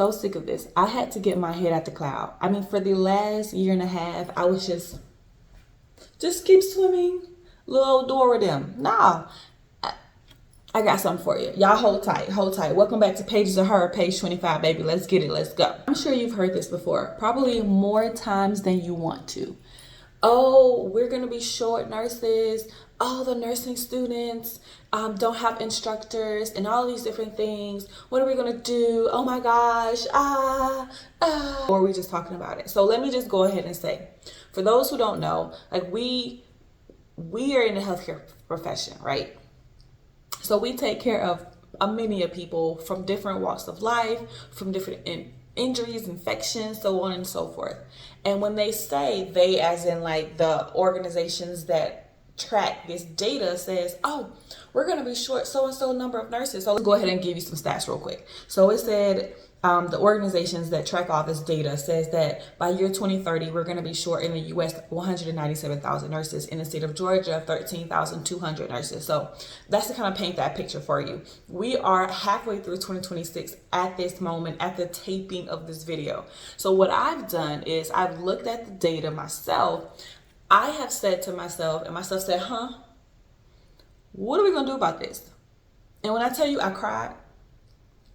So sick of this. I had to get my head out the cloud. I mean, for the last year and a half, I was just keep swimming. Little old Dora them. Nah. I got something for you. Y'all hold tight, hold tight. Welcome back to Pages of Her, page 25, baby. Let's get it, let's go. I'm sure you've heard this before, probably more times than you want to. Oh, we're gonna be short nurses. Oh, the nursing students don't have instructors and all these different things. What are we gonna do? Oh my gosh, Or are we just talking about it? So let me just go ahead and say, for those who don't know, like we are in the healthcare profession, right? So we take care of many of people from different walks of life, from different injuries, infections, so on and so forth. And when they say they, as in like the organizations that track this data, says, oh, we're going to be short so-and-so number of nurses. So let's go ahead and give you some stats real quick. So it said the organizations that track all this data says that by year 2030, we're going to be short in the U.S. 197,000 nurses. In the state of Georgia, 13,200 nurses. So that's to kind of paint that picture for you. We are halfway through 2026 at this moment, at the taping of this video. So what I've done is I've looked at the data myself. I have said to myself, and myself said, what are we going to do about this? And when I tell you I cried,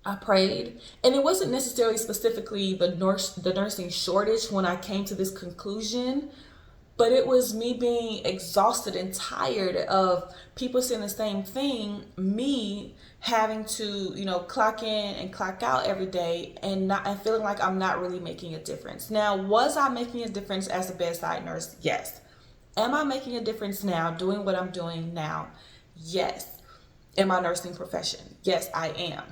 I prayed, and it wasn't necessarily specifically the nursing shortage when I came to this conclusion, but it was me being exhausted and tired of people saying the same thing, me having to, clock in and clock out every day and feeling like I'm not really making a difference. Now, was I making a difference as a bedside nurse? Yes. Am I making a difference now doing what I'm doing now? Yes. In my nursing profession? Yes, I am.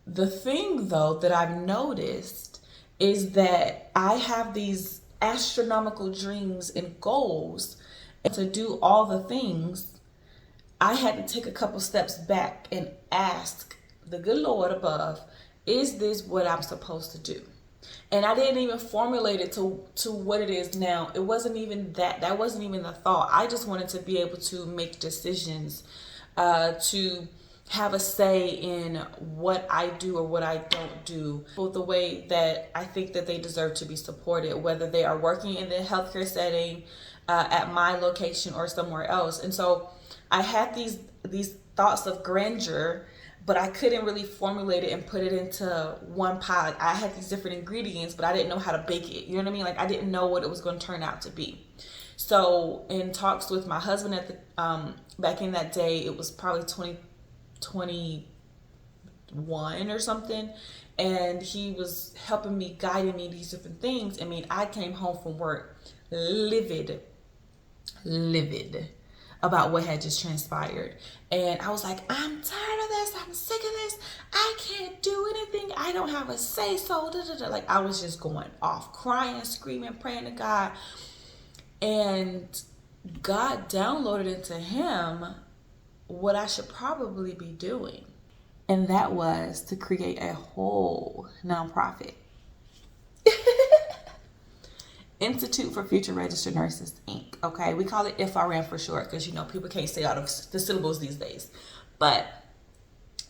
The thing, though, that I've noticed is that I have these astronomical dreams and goals, and to do all the things, I had to take a couple steps back and ask the good Lord above, is this what I'm supposed to do? And I didn't even formulate it to what it is now. It wasn't even that wasn't even the thought. I just wanted to be able to make decisions, to have a say in what I do or what I don't do, both the way that I think that they deserve to be supported, whether they are working in the healthcare setting, at my location or somewhere else. And so I had these thoughts of grandeur, but I couldn't really formulate it and put it into one pot. I had these different ingredients, but I didn't know how to bake it. You know what I mean? Like I didn't know what it was going to turn out to be. So in talks with my husband at the back in that day, it was probably 2021 or something, and he was helping me, guiding me these different things. I mean, I came home from work livid about what had just transpired. And I was like, I'm tired of this. I'm sick of this. I can't do anything. I don't have a say so. Like I was just going off, crying, screaming, praying to God. And God downloaded into him what I should probably be doing. And that was to create a whole nonprofit. Institute for Future Registered Nurses, Inc. Okay, we call it ifrn for short because people can't say out of the syllables these days. But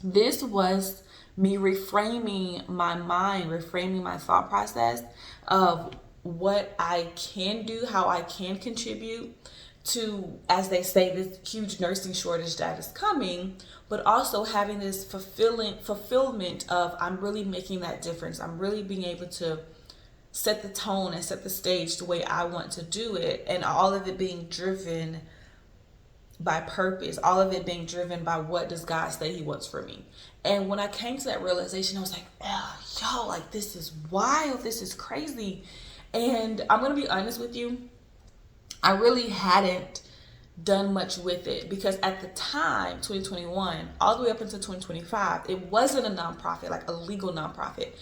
this was me reframing my mind, reframing my thought process of what I can do, how I can contribute to, as they say, this huge nursing shortage that is coming, but also having this fulfillment of I'm really making that difference. I'm really being able to set the tone and set the stage the way I want to do it, and all of it being driven by purpose, all of it being driven by what does God say he wants for me. And when I came to that realization, I was like, yo, like this is wild, this is crazy. And I'm gonna be honest with you, I really hadn't done much with it because at the time, 2021, all the way up until 2025, it wasn't a nonprofit, like a legal nonprofit.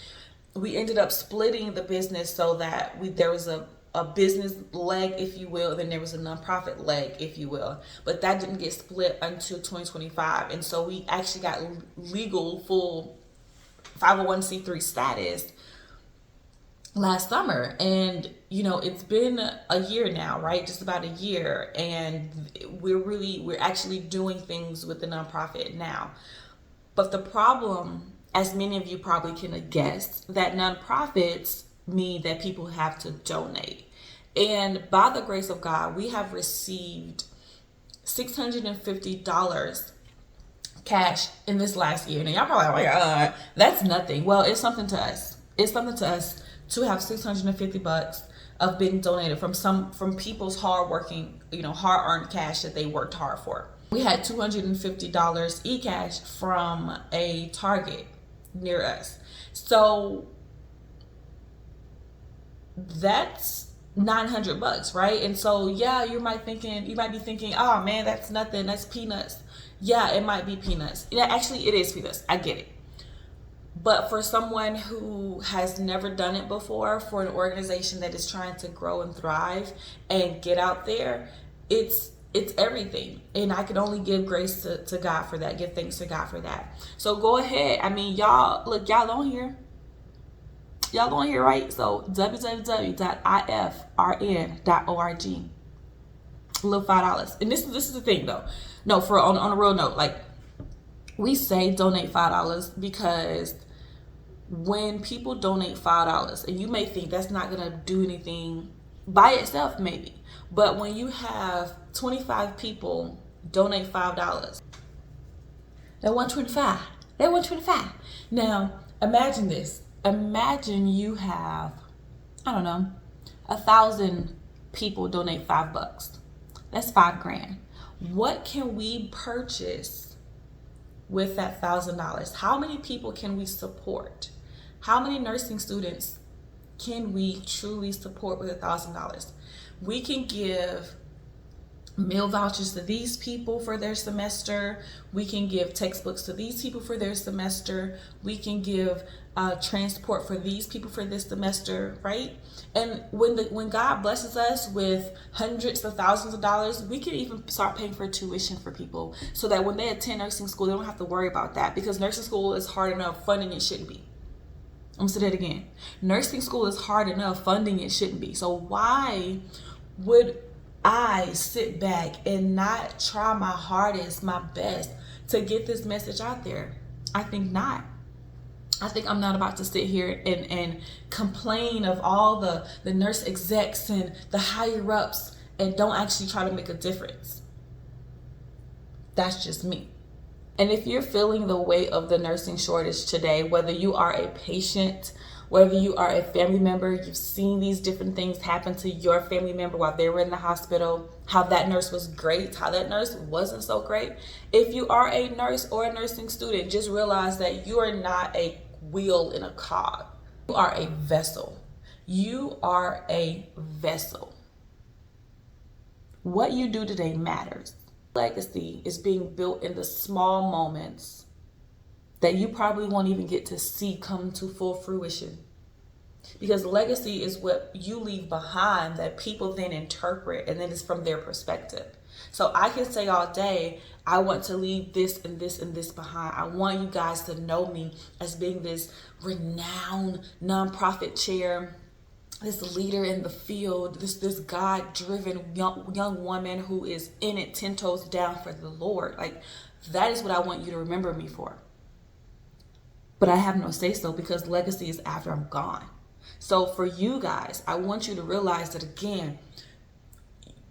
We ended up splitting the business so that there was a business leg, if you will, then there was a nonprofit leg, if you will. But that didn't get split until 2025. And so we actually got legal, full 501c3 status last summer. And it's been a year now, right? Just about a year. And we're actually doing things with the nonprofit now. But the problem as many of you probably can guess, that nonprofits mean that people have to donate. And by the grace of God, we have received $650 cash in this last year. Now y'all probably like, oh my God, that's nothing. Well, it's something to us. It's something to us to have $650 of being donated from people's hard-working, hard-earned cash that they worked hard for. We had $250 e-cash from a Target near us. So that's $900, right? And so yeah, you might be thinking, oh man, that's nothing, that's peanuts. Yeah, it might be peanuts. Yeah, actually it is peanuts. I get it. But for someone who has never done it before, for an organization that is trying to grow and thrive and get out there, it's everything. And I can only give grace to God for that, give thanks to God for that. So go ahead. I mean, y'all on here. Y'all on here, right? So www.ifrn.org. A little $5. And this is the thing though. No, on a real note, like, we say donate $5 because when people donate $5, and you may think that's not gonna do anything by itself, maybe, but when you have 25 people donate $5, they're 125. They're 125. Now imagine this. Imagine you have, I don't know, 1,000 people donate $5. That's $5,000. What can we purchase with that $1,000? How many people can we support? How many nursing students can we truly support with $1,000? We can give meal vouchers to these people for their semester. We can give textbooks to these people for their semester. We can give transport for these people for this semester, right? And when God blesses us with hundreds of thousands of dollars, we can even start paying for tuition for people so that when they attend nursing school, they don't have to worry about that, because nursing school is hard enough, funding it shouldn't be. I'm gonna say that again. Nursing school is hard enough, funding it shouldn't be. So why would I sit back and not try my hardest, my best to get this message out there? I think not. I think I'm not about to sit here and complain of all the nurse execs and the higher ups and don't actually try to make a difference. That's just me. And if you're feeling the weight of the nursing shortage today, whether you are a patient, whether you are a family member, you've seen these different things happen to your family member while they were in the hospital, how that nurse was great, how that nurse wasn't so great. If you are a nurse or a nursing student, just realize that you are not a wheel in a cog. You are a vessel. You are a vessel. What you do today matters. Legacy is being built in the small moments that you probably won't even get to see come to full fruition. Because legacy is what you leave behind that people then interpret, and then it's from their perspective. So I can say all day, I want to leave this and this and this behind. I want you guys to know me as being this renowned nonprofit chair, this leader in the field, this God-driven young woman who is in it 10 toes down for the Lord. Like, that is what I want you to remember me for. But I have no say so, because legacy is after I'm gone. So for you guys, I want you to realize that, again,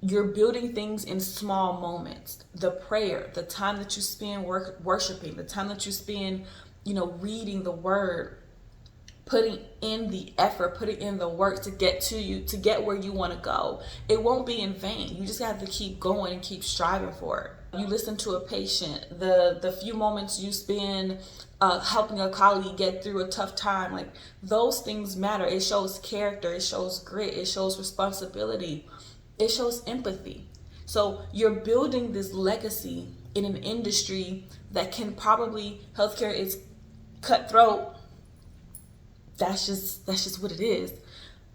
you're building things in small moments. The prayer, the time that you spend worshiping, the time that you spend, reading the word, putting in the effort, putting in the work to get where you want to go. It won't be in vain. You just have to keep going and keep striving for it. You listen to a patient, the few moments you spend helping a colleague get through a tough time, like, those things matter. It shows character, it shows grit, it shows responsibility, it shows empathy. So you're building this legacy in an industry that can probably, healthcare is cutthroat. That's just what it is.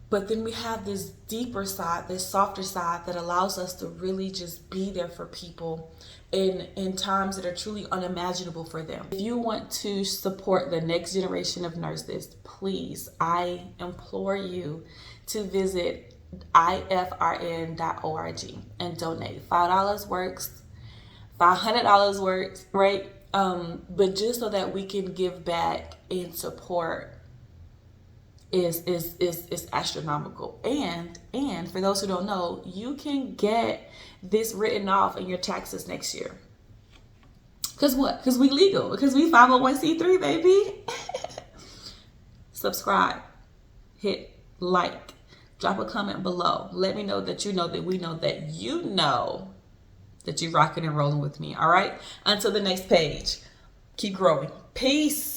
But then we have this deeper side, this softer side that allows us to really just be there for people in times that are truly unimaginable for them. If you want to support the next generation of nurses, please, I implore you to visit ifrn.org and donate. $5 works, $500 works, right? But just so that we can give back and support is astronomical. And for those who don't know, you can get this written off in your taxes next year. Because what? Because we legal. Because we 501c3, baby. Subscribe. Hit like. Drop a comment below. Let me know that you know that we know that you know that you're rocking and rolling with me. All right? Until the next page. Keep growing. Peace.